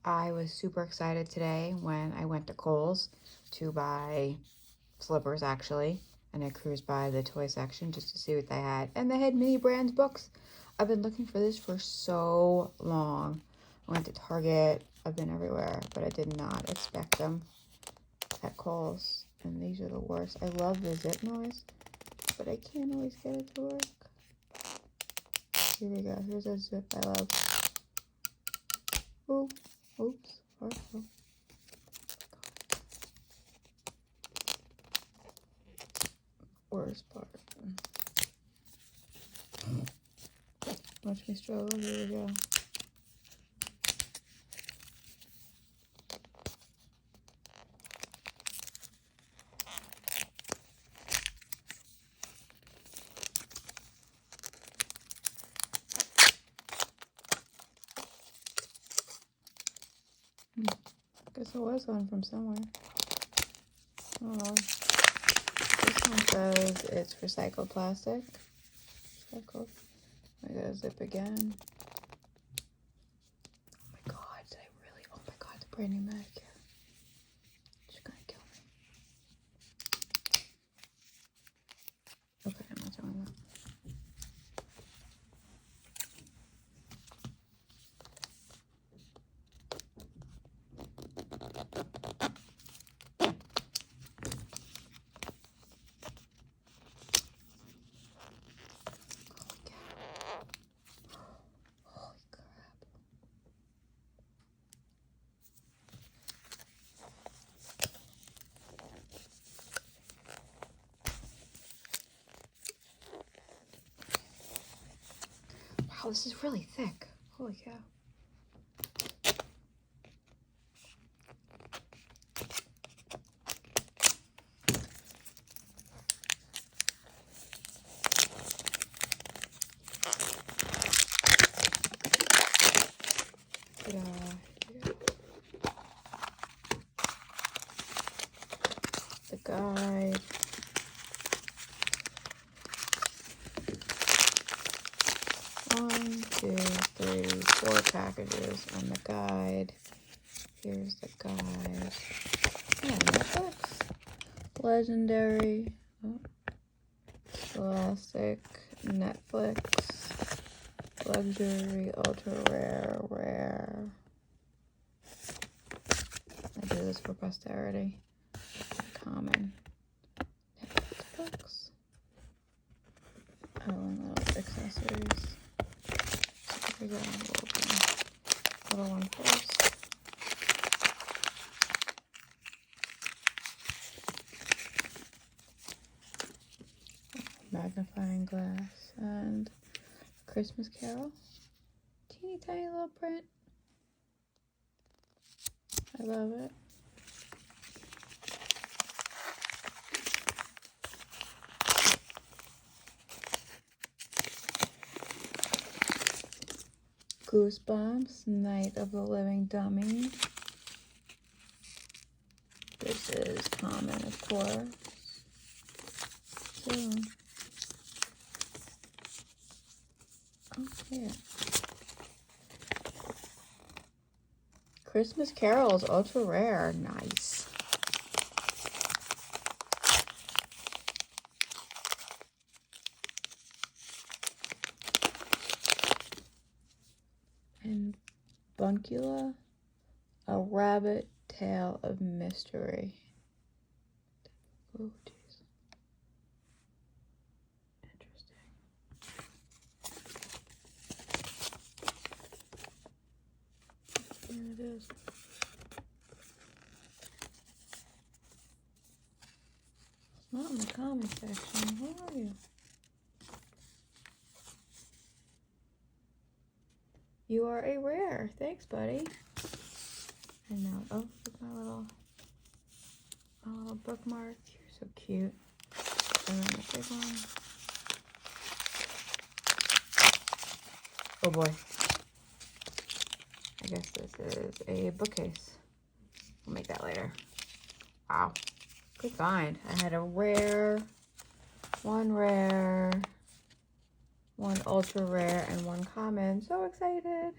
I was super excited today when I went to Kohls to buy slippers, actually, and I cruised by the toy section just to see what they had, and they had MiniBrands books. I've been looking for this for so long. I went to Target, I've been everywhere, but I did not expect them at Kohls, and these are the worst. I love the zip noise, but I can't always get it to work. Here we go, here's a zip I love. Ooh, oops, oh. Worst part. Watch me struggle, here we go. Guess there was one from somewhere. Oh, this one says it's recycled plastic. Recycled. I gotta zip again. Oh my god, did I really? Oh my god, the brand new manicure. She's gonna kill me. Okay, I'm not doing that. Wow, this is really thick. Holy cow. The guide. One, two, three, 4 packages and the guide. Here's the guide. Yeah, Netflix. Legendary. Oh. Classic. Netflix. Luxury. Ultra rare. Rare. I do this for posterity. Common. Netflix. Oh, and little accessories. So we got a little one first. Magnifying glass and Christmas Carol. Teeny tiny little print. I love it. Goosebumps, Night of the Living Dummy. This is common, of course. So, okay. Christmas Carols, ultra rare. Nice. And Buncula, A Rabbit Tale of Mystery. Oh, jeez. Interesting. Here it is. It's not in the comment section. Where are you? You are a rare. Thanks, buddy. And now, oh, look, my little bookmark. You're so cute. And then the big one. Oh boy. I guess this is a bookcase. We'll make that later. Wow. Good find. I had a rare, one ultra rare, and one common. So excited.